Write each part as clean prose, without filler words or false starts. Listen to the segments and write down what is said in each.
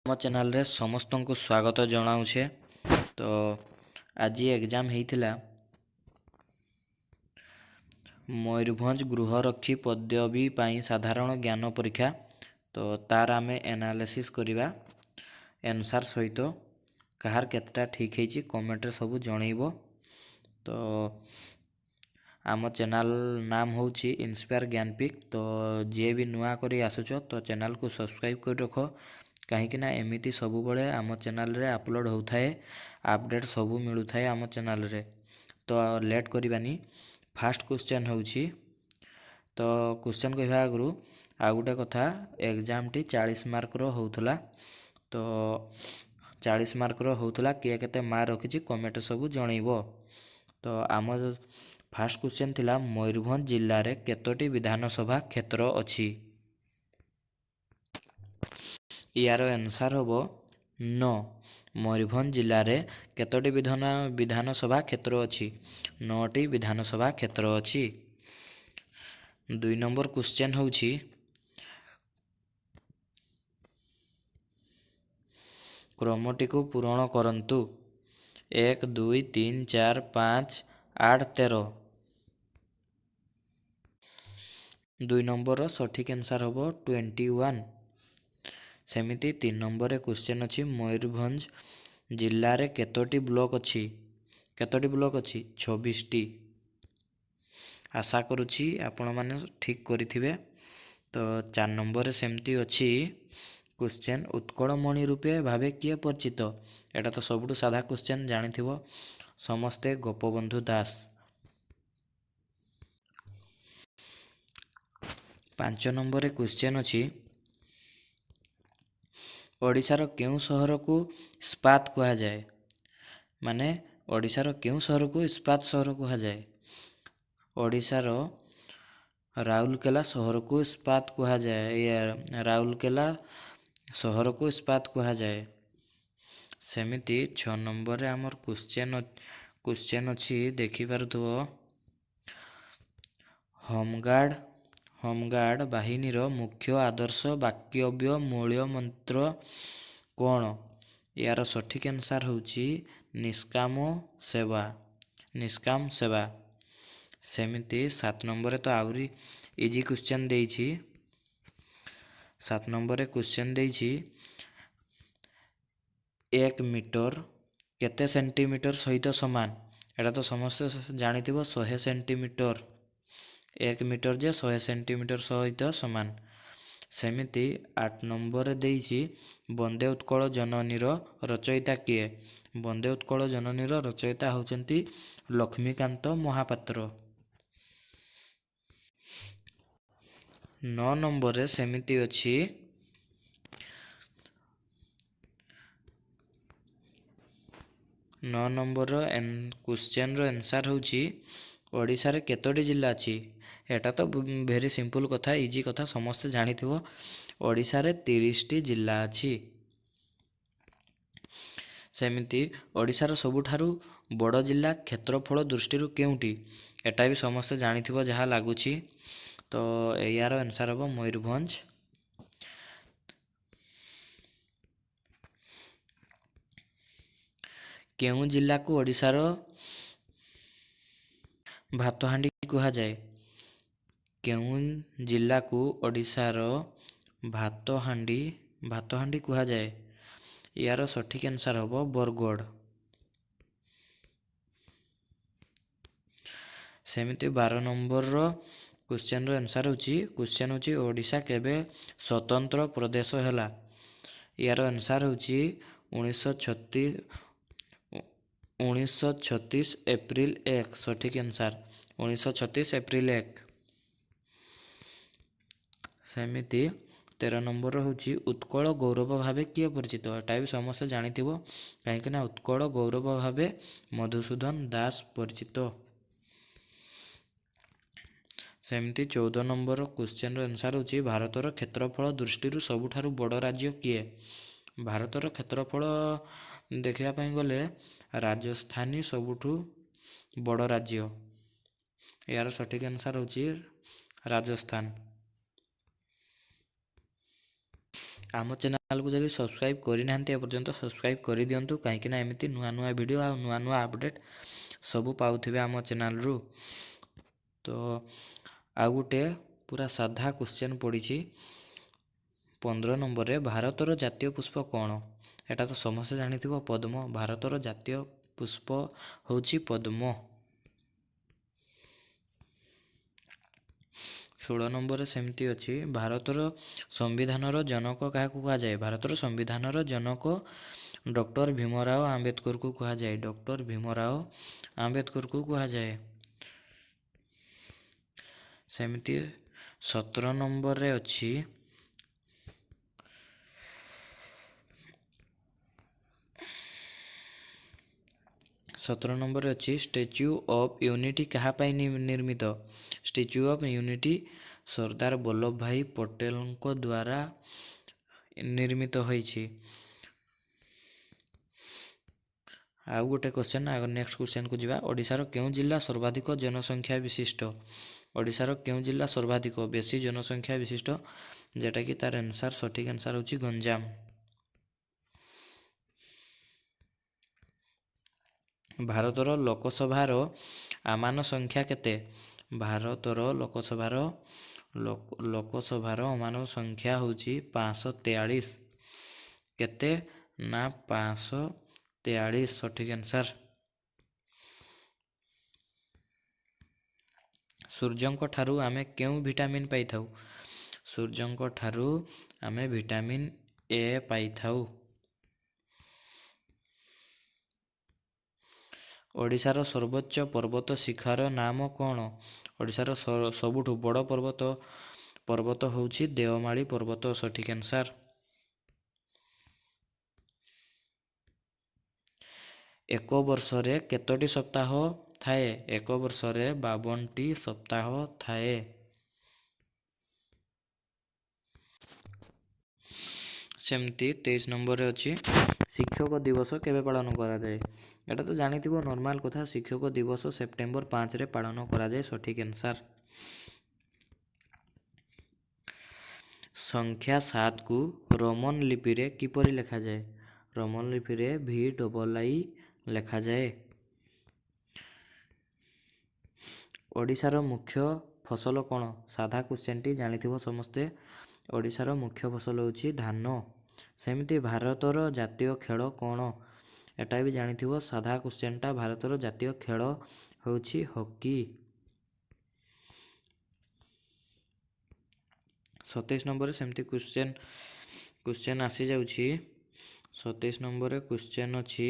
ଆମ ଚ୍ୟାନେଲରେ ସମସ୍ତଙ୍କୁ ସ୍ୱାଗତ ଜଣାଉଛେ। ତ ଆଜି ଏକ୍ଜାମ୍ ହେଇଥିଲା ମୟୂରଭଞ୍ଜ ଗୃହରକ୍ଷୀ ପଦବୀ ପାଇଁ ସାଧାରଣ ଜ୍ଞାନ ପରୀକ୍ଷା। ତ ତାର ଆମେ ଏନାଲିସିସ୍ କରିବା ଆନ୍ସର୍ ସହିତ। କାହାର କେତେଟା ଠିକ୍ ହେଇଛି କମେଣ୍ଟରେ ସବୁ ଜଣେଇବ। ତ ଆମ ଚ୍ୟାନେଲ୍ ନାମ ହେଉଛି ଇନ୍ସପାୟାର ଜ୍ଞାନପିକ୍। ତ ଯିଏ ବି ନୂଆ କରି ଆସୁଛ ତ ଚ୍ୟାନେଲକୁ ସବସ୍କ୍ରାଇବ୍ କରି ରଖ, କାହିଁକିନା ଏମିତି ସବୁବେଳେ ଆମ ଚ୍ୟାନେଲରେ ଅପଲୋଡ଼ ହେଉଥାଏ, ଆପଡ଼େଟ୍ ସବୁ ମିଳୁଥାଏ ଆମ ଚ୍ୟାନେଲରେ। ତ ଲେଟ୍ କରିବାନି, ଫାର୍ଷ୍ଟ କ୍ୱେଶ୍ଚନ୍ ହେଉଛି, ତ କ୍ୱେଶ୍ଚନ୍ କହିବା ଆଗରୁ ଆଉ ଗୋଟେ କଥା, ଏକ୍ଜାମ୍ଟି 40 ମାର୍କର ହେଉଥିଲା। ତ 40 ମାର୍କର ହେଉଥିଲା, କିଏ କେତେ ମାର୍କ ରଖିଛି କମେଣ୍ଟ ସବୁ ଜଣେଇବ। ତ ଆମ ଫାର୍ଷ୍ଟ କ୍ୱେଶ୍ଚନ୍ ଥିଲା ମୟୂରଭଞ୍ଜ ଜିଲ୍ଲାରେ କେତୋଟି ବିଧାନସଭା କ୍ଷେତ୍ର ଅଛି? ୟାର ଆନ୍ସର୍ ହେବ 9। ମୟୂରଭଞ୍ଜ ଜିଲ୍ଲାରେ କେତୋଟି ବିଧାନସଭା କ୍ଷେତ୍ର ଅଛି? 9ଟି ବିଧାନସଭା କ୍ଷେତ୍ର ଅଛି। 2 ନମ୍ବର କ୍ୱେଶ୍ଚନ୍ ହେଉଛି, କ୍ରମଟିକୁ ପୂରଣ କରନ୍ତୁ। 1, 2, 3, 4, 5, 8, 13। 2 ନମ୍ବରର ସଠିକ୍ ଆନ୍ସର୍ ହେବ 21। ସେମିତି 3 ନମ୍ବରରେ କ୍ୱେଶ୍ଚନ୍ ଅଛି, ମୟୂରଭଞ୍ଜ ଜିଲ୍ଲାରେ କେତୋଟି ବ୍ଲକ୍ ଅଛି? କେତୋଟି ବ୍ଲକ୍ ଅଛି? 26ଟି। ଆଶା କରୁଛି ଆପଣମାନେ ଠିକ୍ କରିଥିବେ। ତ 4 ନମ୍ବରରେ ସେମିତି ଅଛି କ୍ୱେଶ୍ଚନ୍, ଉତ୍କଳମଣି ରୂପେ ଭାବେ କିଏ ପରିଚିତ? ଏଇଟା ତ ସବୁଠୁ ସାଧା କ୍ୱେଶ୍ଚନ୍, ଜାଣିଥିବ ସମସ୍ତେ, ଗୋପବନ୍ଧୁ ଦାସ। 5 ନମ୍ବରରେ କ୍ୱେଶ୍ଚନ୍ ଅଛି, ଓଡ଼ିଶାର କେଉଁ ସହରକୁ ଇସ୍ପାତ କୁହାଯାଏ? ମାନେ ଓଡ଼ିଶାର କେଉଁ ସହରକୁ ଇସ୍ପାତ ସହର କୁହାଯାଏ? ଓଡ଼ିଶାର ରାଉରକେଲା ସହରକୁ ଇସ୍ପାତ କୁହାଯାଏ। ରାଉରକେଲା ସହରକୁ ଇସ୍ପାତ କୁହାଯାଏ। ସେମିତି 6 ନମ୍ବରରେ ଆମର କ୍ୱେଶ୍ଚନ୍ ଅଛି, ଦେଖିପାରୁଥିବ, ହୋମଗାର୍ଡ ବାହିନୀର ମୁଖ୍ୟ ଆଦର୍ଶ ବାକ୍ୟବ୍ୟ ମୂଳ ମନ୍ତ୍ର କ'ଣ? ୟାର ସଠିକ୍ ଆନ୍ସର୍ ହେଉଛି ନିଷ୍କାମ ସେବା। ନିଷ୍କାମ ସେବା। ସେମିତି 7 ନମ୍ବରରେ ତ ଆହୁରି ଇଜି କ୍ୱେଶ୍ଚନ୍ ଦେଇଛି। 7 ନମ୍ବରରେ କ୍ୱେଶ୍ଚନ୍ ଦେଇଛି, 1 ମିଟର କେତେ ସେଣ୍ଟିମିଟର ସହିତ ସମାନ? ଏଇଟା ତ ସମସ୍ତେ ଜାଣିଥିବ, 100 ସେଣ୍ଟିମିଟର। 1 ମିଟର ଯେ 100 ସେଣ୍ଟିମିଟର ସହିତ ସମାନ। ସେମିତି 8 ନମ୍ବରରେ ଦେଇଛି, ବନ୍ଦେ ଉତ୍କଳ ଜନନୀର ରଚୟିତା କିଏ? ବନ୍ଦେ ଉତ୍କଳ ଜନନୀର ରଚୟିତା ହେଉଛନ୍ତି ଲକ୍ଷ୍ମୀକାନ୍ତ ମହାପାତ୍ର। 9 ନମ୍ବରରେ ସେମିତି ଅଛି, 9 ନମ୍ବରର କ୍ୱେଶ୍ଚନ୍ର ଆନ୍ସର୍ ହେଉଛି, ଓଡ଼ିଶାରେ କେତୋଟି ଜିଲ୍ଲା ଅଛି? ଏଟା ତ ଭେରି ସିମ୍ପଲ୍ କଥା, ଇଜି କଥା, ସମସ୍ତେ ଜାଣିଥିବ, ଓଡ଼ିଶାରେ 30ଟି ଜିଲ୍ଲା ଅଛି। ସେମିତି ଓଡ଼ିଶାର ସବୁଠାରୁ ବଡ଼ ଜିଲ୍ଲା କ୍ଷେତ୍ରଫଳ ଦୃଷ୍ଟିରୁ କେଉଁଟି? ଏଟା ବି ସମସ୍ତେ ଜାଣିଥିବ ଯାହା ଲାଗୁଛି। ତ ଏହାର ଆନ୍ସର୍ ହେବ ମୟୂରଭଞ୍ଜ। କେଉଁ ଜିଲ୍ଲାକୁ ଓଡ଼ିଶାର ଭାତହାଣ୍ଡି କୁହାଯାଏ? କେଉଁ ଜିଲ୍ଲାକୁ ଓଡ଼ିଶାର ଭାତହାଣ୍ଡି କୁହାଯାଏ? ୟାର ସଠିକ୍ ଆନ୍ସର୍ ହେବ ବରଗଡ଼। ସେମିତି 12 ନମ୍ବରର କ୍ୱେଶ୍ଚନ୍ର ଆନ୍ସର୍ ହେଉଛି, ଓଡ଼ିଶା କେବେ ସ୍ୱତନ୍ତ୍ର ପ୍ରଦେଶ ହେଲା? ୟାର ଆନ୍ସର୍ ହେଉଛି 1936 ଏପ୍ରିଲ 1। ସଠିକ୍ ଆନ୍ସର୍ 1936 ଏପ୍ରିଲ 1। ସେମିତି 13 ନମ୍ବର ହେଉଛି, ଉତ୍କଳ ଗୌରବ ଭାବେ କିଏ ପରିଚିତ? ଏଟା ବି ସମସ୍ତେ ଜାଣିଥିବ, କାହିଁକିନା ଉତ୍କଳ ଗୌରବ ଭାବେ ମଧୁସୂଦନ ଦାସ ପରିଚିତ। ସେମିତି 14 ନମ୍ବର କ୍ୱେଶ୍ଚନ୍ର ଆନ୍ସର୍ ହେଉଛି, ଭାରତର କ୍ଷେତ୍ରଫଳ ଦୃଷ୍ଟିରୁ ସବୁଠାରୁ ବଡ଼ ରାଜ୍ୟ କିଏ? ଭାରତର କ୍ଷେତ୍ରଫଳ ଦେଖିବା ପାଇଁ ଗଲେ ରାଜସ୍ଥାନ ସବୁଠୁ ବଡ଼ ରାଜ୍ୟ। ଏହାର ସଠିକ୍ ଆନ୍ସର୍ ହେଉଛି ରାଜସ୍ଥାନ। ଆମ ଚ୍ୟାନେଲ ଚ୍ୟାନେଲକୁ ଯଦି ସବସ୍କ୍ରାଇବ୍ କରିନାହାନ୍ତି ଏପର୍ଯ୍ୟନ୍ତ ସବସ୍କ୍ରାଇବ୍ କରିଦିଅନ୍ତୁ, କାହିଁକିନା ଏମିତି ନୂଆ ନୂଆ ଭିଡ଼ିଓ ଆଉ ନୂଆ ନୂଆ ଅପଡ଼େଟ୍ ସବୁ ପାଉଥିବେ ଆମ ଚ୍ୟାନେଲରୁ। ତ ଆଉ ଗୋଟେ ପୁରା ସାଧା କ୍ୱେଶ୍ଚନ୍ ପଡ଼ିଛି 15 ନମ୍ବରରେ, ଭାରତର ଜାତୀୟ ପୁଷ୍ପ କ'ଣ? ଏଟା ତ ସମସ୍ତେ ଜାଣିଥିବ, ପଦ୍ମ। ଭାରତର ଜାତୀୟ ପୁଷ୍ପ ହେଉଛି ପଦ୍ମ। 16 ନମ୍ବରରେ ସେମିତି ଅଛି, ଭାରତର ସମ୍ବିଧାନର ଜନକ କାହାକୁ କୁହାଯାଏ? ଭାରତର ସମ୍ବିଧାନର ଜନକ ଡକ୍ଟର ଭୀମରାଓ ଆମ୍ବେଦକରକୁ କୁହାଯାଏ। ଡକ୍ଟର ଭୀମରାଓ ଆମ୍ବେଦକରକୁ କୁହାଯାଏ। ସେମିତି 17 ନମ୍ବରରେ ଅଛି, 17 ନମ୍ବରରେ ଅଛି, ଷ୍ଟାଚ୍ୟୁ ଅଫ୍ ୟୁନିଟି କାହା ପାଇଁ ନିର୍ମିତ? Statue of unity Sardar Vallabhbhai ପଟେଲଙ୍କ ଦ୍ୱାରା ନିର୍ମିତ ହୋଇଛି। ଆଉ ଗୋଟେ କ୍ୱେଶ୍ଚନ୍, ଆଗ ନେକ୍ସଟ କ୍ୱେଶ୍ଚନ୍କୁ ଯିବା। ଓଡ଼ିଶାର କେଉଁ ଜିଲ୍ଲା ସର୍ବାଧିକ ଜନସଂଖ୍ୟା ବିଶିଷ୍ଟ? ଓଡ଼ିଶାର କେଉଁ ଜିଲ୍ଲା ସର୍ବାଧିକ ବେଶୀ ଜନସଂଖ୍ୟା ବିଶିଷ୍ଟ? ଯେଟାକି ତାର ସଠିକ୍ ଆନ୍ସର୍ ହେଉଛି ଗଞ୍ଜାମ। ଭାରତର ଲୋକସଭାର ଆମାନ ସଂଖ୍ୟା କେତେ? ଭାରତର ଲୋକସଭାର ଆମାନ ସଂଖ୍ୟା ହେଉଛି 543। କେତେ ନା 543 ସଠିକ୍ ଆନ୍ସର୍। ସୂର୍ଯ୍ୟଙ୍କ ଠାରୁ ଆମେ କେଉଁ ଭିଟାମିନ୍ ପାଇଥାଉ? ସୂର୍ଯ୍ୟଙ୍କ ଠାରୁ ଆମେ ଭିଟାମିନ୍ ଏ ପାଇଥାଉ। ଓଡ଼ିଶାର ସର୍ବୋଚ୍ଚ ପର୍ବତ ଶିଖର ନାମ କ'ଣ? ଓଡ଼ିଶାର ସବୁଠୁ ବଡ଼ ପର୍ବତ ହେଉଛି ଦେଓମାଳି ପର୍ବତ। ସଠିକ୍ ଆନ୍ସର୍। ଏକ ବର୍ଷରେ କେତୋଟି ସପ୍ତାହ ଥାଏ? ଏକ ବର୍ଷରେ 52ଟି ସପ୍ତାହ ଥାଏ। ସେମିତି 23 ନମ୍ବରରେ ଅଛି, ଶିକ୍ଷକ ଦିବସ କେବେ ପାଳନ କରାଯାଏ? ଏଟା ତ ଜାଣିଥିବ, ନର୍ମାଲ କଥା। ଶିକ୍ଷକ ଦିବସ ସେପ୍ଟେମ୍ବର 5ରେ ପାଳନ କରାଯାଏ। ସଠିକ୍ ଆନ୍ସର୍। ସଂଖ୍ୟା 7କୁ ରୋମାନ ଲିପିରେ କିପରି ଲେଖାଯାଏ? Roman ଲିପିରେ VII ଲେଖାଯାଏ। ଓଡ଼ିଶାର ମୁଖ୍ୟ ଫସଲ କ'ଣ? ସାଧା କ୍ୱେଶ୍ଚନ୍ଟି, ଜାଣିଥିବ ସମସ୍ତେ। ଓଡ଼ିଶାର ମୁଖ୍ୟ ଫସଲ ହେଉଛି ଧାନ। ସେମିତି ଭାରତର ଜାତୀୟ ଖେଳ କ'ଣ? ଏଟା ବି ଜାଣିଥିବ, ସାଧା କ୍ୱେଶ୍ଚନ୍ଟା। ଭାରତର ଜାତୀୟ ଖେଳ ହେଉଛି ହକି। 27 ନମ୍ବରରେ ସେମିତି କ୍ୱେଶ୍ଚନ୍ ଆସିଯାଉଛି। 27 ନମ୍ବରରେ କ୍ୱେଶ୍ଚନ୍ ଅଛି,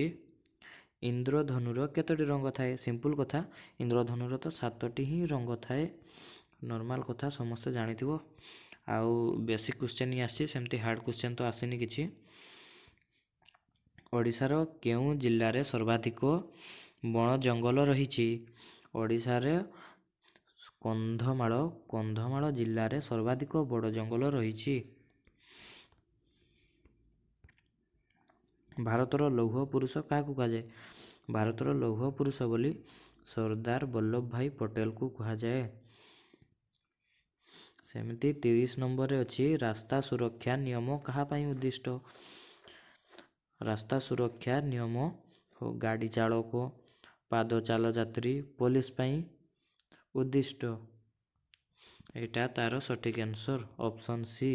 ଇନ୍ଦ୍ରଧନୁର କେତୋଟି ରଙ୍ଗ ଥାଏ? ସିମ୍ପଲ୍ କଥା, ଇନ୍ଦ୍ରଧନୁର ତ 7ଟି ହିଁ ରଙ୍ଗ ଥାଏ। ନର୍ମାଲ କଥା, ସମସ୍ତେ ଜାଣିଥିବ। ଆଉ ବେସିକ୍ କ୍ୱେଶ୍ଚନ୍ ହିଁ ଆସିଛି, ସେମିତି ହାର୍ଡ଼ କ୍ୱେଶ୍ଚନ୍ ତ ଆସିନି କିଛି। ଓଡ଼ିଶାର କେଉଁ ଜିଲ୍ଲାରେ ସର୍ବାଧିକ ବଣ ଜଙ୍ଗଲ ରହିଛି? ଓଡ଼ିଶାରେ କନ୍ଧମାଳ ଜିଲ୍ଲାରେ ସର୍ବାଧିକ ବଡ଼ ଜଙ୍ଗଲ ରହିଛି। ଭାରତର ଲୌହ ପୁରୁଷ କାହାକୁ କୁହାଯାଏ? ଭାରତର ଲୌହ ପୁରୁଷ ବୋଲି ସର୍ଦ୍ଦାର ବଲ୍ଲଭ ଭାଇ ପଟେଲକୁ କୁହାଯାଏ। ସେମିତି 30 ନମ୍ବରରେ ଅଛି, ରାସ୍ତା ସୁରକ୍ଷା ନିୟମ କାହା ପାଇଁ ଉଦ୍ଦିଷ୍ଟ? ରାସ୍ତା ସୁରକ୍ଷା ନିୟମ ଗାଡ଼ି ଚାଳକ, ପାଦଚାଲ ଯାତ୍ରୀ, ପୋଲିସ ପାଇଁ ଉଦ୍ଦିଷ୍ଟ। ଏଇଟା ତାର ସଠିକ୍ ଆନ୍ସର୍, ଅପସନ୍ ସି।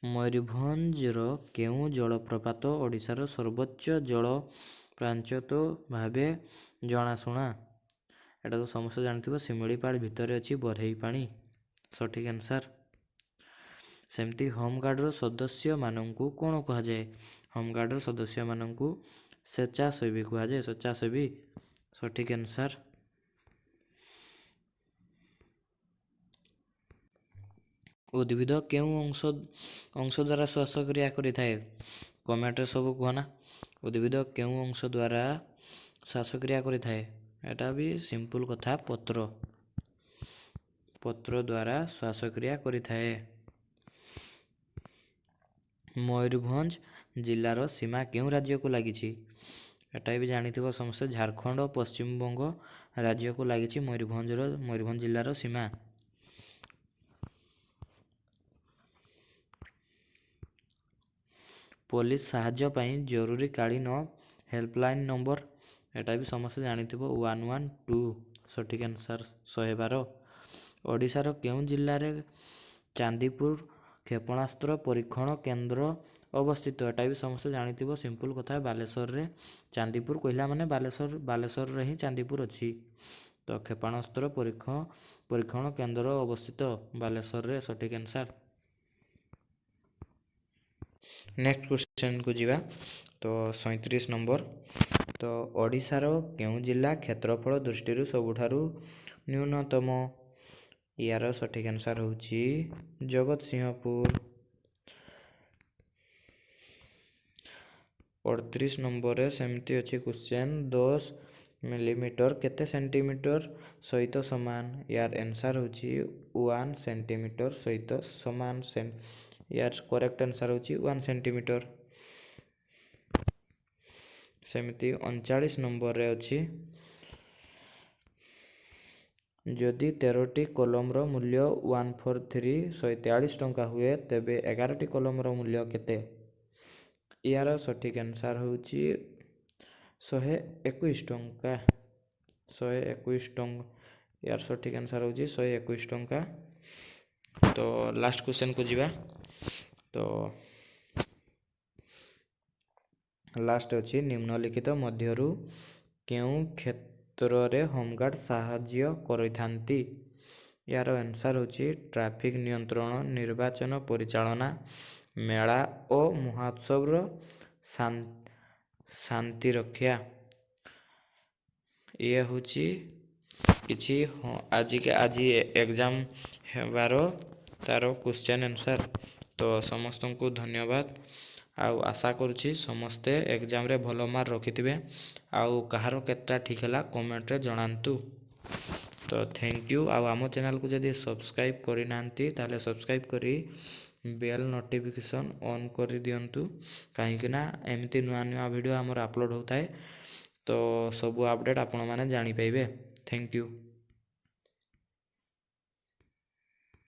ମୟୂରଭଞ୍ଜର କେଉଁ ଜଳପ୍ରପାତ ଓଡ଼ିଶାର ସର୍ବୋଚ୍ଚ ଜଳପ୍ରପାତ ଭାବେ ଜଣାଶୁଣା? ଏଟା ତ ସମସ୍ତେ ଜାଣିଥିବ, ଶିମିଳିପାଳ ଭିତରେ ଅଛି ବରେହି ପାଣି। ସଠିକ୍ ଆନ୍ସର୍। ସେମିତି ହୋମଗାର୍ଡ଼ର ସଦସ୍ୟମାନଙ୍କୁ କ'ଣ କୁହାଯାଏ? ହୋମଗାର୍ଡ଼ର ସଦସ୍ୟମାନଙ୍କୁ ସ୍ୱେଚ୍ଛାସେବୀ କୁହାଯାଏ। ସ୍ୱେଚ୍ଛାସେବୀ। ସଠିକ୍ ଆନ୍ସର୍। ଉଦ୍ଭିଦ କେଉଁ ଅଂଶ ଦ୍ୱାରା ଶ୍ୱାସକ୍ରିୟା କରିଥାଏ? କମେଣ୍ଟରେ ସବୁ କୁହନା। ଉଦ୍ଭିଦ କେଉଁ ଅଂଶ ଦ୍ୱାରା ଶ୍ୱାସକ୍ରିୟା କରିଥାଏ? ଏଟା ବି ସିମ୍ପଲ୍ କଥା, ପତ୍ର ଦ୍ୱାରା ଶ୍ୱାସକ୍ରିୟା କରିଥାଏ। ମୟୂରଭଞ୍ଜ ଜିଲ୍ଲାର ସୀମା କେଉଁ ରାଜ୍ୟକୁ ଲାଗିଛି? ଏଟା ବି ଜାଣିଥିବ ସମସ୍ତେ, ଝାଡ଼ଖଣ୍ଡ ଓ ପଶ୍ଚିମବଙ୍ଗ ରାଜ୍ୟକୁ ଲାଗିଛି ମୟୂରଭଞ୍ଜ ଜିଲ୍ଲାର ସୀମା। ପୋଲିସ ସାହାଯ୍ୟ ପାଇଁ ଜରୁରୀକାଳୀନ ହେଲ୍ପଲାଇନ୍ ନମ୍ବର, ଏଟା ବି ସମସ୍ତେ ଜାଣିଥିବ 112, ସଠିକ୍ ଆନ୍ସର୍ 112। ଓଡ଼ିଶାର କେଉଁ ଜିଲ୍ଲାରେ ଚାନ୍ଦିପୁର କ୍ଷେପଣାସ୍ତ୍ର ପରୀକ୍ଷଣ କେନ୍ଦ୍ର ଅବସ୍ଥିତ? ଏଟା ବି ସମସ୍ତେ ଜାଣିଥିବ, ସିମ୍ପଲ୍ କଥା, ବାଲେଶ୍ୱରରେ। ଚାନ୍ଦିପୁର କହିଲା ମାନେ ବାଲେଶ୍ୱରରେ ହିଁ ଚାନ୍ଦିପୁର ଅଛି। ତ କ୍ଷେପଣାସ୍ତ୍ର ପରୀକ୍ଷଣ କେନ୍ଦ୍ର ଅବସ୍ଥିତ ବାଲେଶ୍ୱରରେ, ସଠିକ୍ ଆନ୍ସର୍। ନେକ୍ସଟ କ୍ୱେଶ୍ଚନକୁ ଯିବା। ତ 37 ନମ୍ବର। ତ ଓଡ଼ିଶାର କେଉଁ ଜିଲ୍ଲା କ୍ଷେତ୍ରଫଳ ଦୃଷ୍ଟିରୁ ସବୁଠାରୁ ନ୍ୟୁନତମ? ୟାର ସଠିକ୍ ଆନ୍ସର୍ ହେଉଛି ଜଗତସିଂହପୁର। 38 ନମ୍ବରରେ ସେମିତି ଅଛି କ୍ୱେଶ୍ଚନ୍, 10 ମିଲିମିଟର କେତେ ସେଣ୍ଟିମିଟର ସହିତ ସମାନ? ୟାର ଆନ୍ସର୍ ହେଉଛି 1 ସେଣ୍ଟିମିଟର ସହିତ ସମାନ। ୟାର କରେକ୍ଟ ଆନ୍ସର୍ ହେଉଛି 1 ସେଣ୍ଟିମିଟର। ସେମିତି 39 ନମ୍ବରରେ ଅଛି, ଯଦି 13ଟି କଲମର ମୂଲ୍ୟ 143 ଟଙ୍କା ହୁଏ ତେବେ 11ଟି କଲମର ମୂଲ୍ୟ କେତେ? ୟାର ସଠିକ୍ ଆନ୍ସର୍ ହେଉଛି 121 ଟଙ୍କା। 121 ଟଙ୍କା, ୟାର ସଠିକ୍ ଆନ୍ସର୍ ହେଉଛି 121 ଟଙ୍କା। ତ ଲାଷ୍ଟ କ୍ୱେଶ୍ଚନକୁ ଯିବା। ତ ଲାଷ୍ଟ ଅଛି, ନିମ୍ନଲିଖିତ ମଧ୍ୟରୁ କେଉଁ କ୍ଷେତ୍ରରେ ହୋମଗାର୍ଡ ସାହାଯ୍ୟ କରିଥାନ୍ତି? ୟାର ଆନ୍ସର୍ ହେଉଛି ଟ୍ରାଫିକ୍ ନିୟନ୍ତ୍ରଣ, ନିର୍ବାଚନ ପରିଚାଳନା, ମେଳା ଓ ମହୋତ୍ସବର ଶାନ୍ତିରକ୍ଷା। ଇଏ ହେଉଛି କିଛି ଆଜି ଏକ୍ଜାମ୍ ହେବାର ତାର କ୍ୱେଶ୍ଚନ୍ ଆନ୍ସର୍। ତ ସମସ୍ତଙ୍କୁ ଧନ୍ୟବାଦ, ଆଉ ଆଶା କରୁଛି ସମସ୍ତେ ଏକ୍ଜାମ୍ରେ ଭଲ ମାର୍କ ରଖିଥିବେ। ଆଉ କାହାର କେତେଟା ଠିକ୍ ହେଲା କମେଣ୍ଟରେ ଜଣାନ୍ତୁ। ତ ଥ୍ୟାଙ୍କ ୟୁ। ଆଉ ଆମ ଚ୍ୟାନେଲକୁ ଯଦି ସବସ୍କ୍ରାଇବ୍ କରିନାହାନ୍ତି ତାହେଲେ ସବସ୍କ୍ରାଇବ୍ କରି ବେଲ୍ ନୋଟିଫିକେସନ୍ ଅନ୍ କରିଦିଅନ୍ତୁ, କାହିଁକିନା ଏମିତି ନୂଆ ଭିଡ଼ିଓ ଆମର ଅପଲୋଡ଼ ହେଉଥାଏ। ତ ସବୁ ଅପଡ଼େଟ୍ ଆପଣମାନେ ଜାଣିପାରିବେ। Thank you.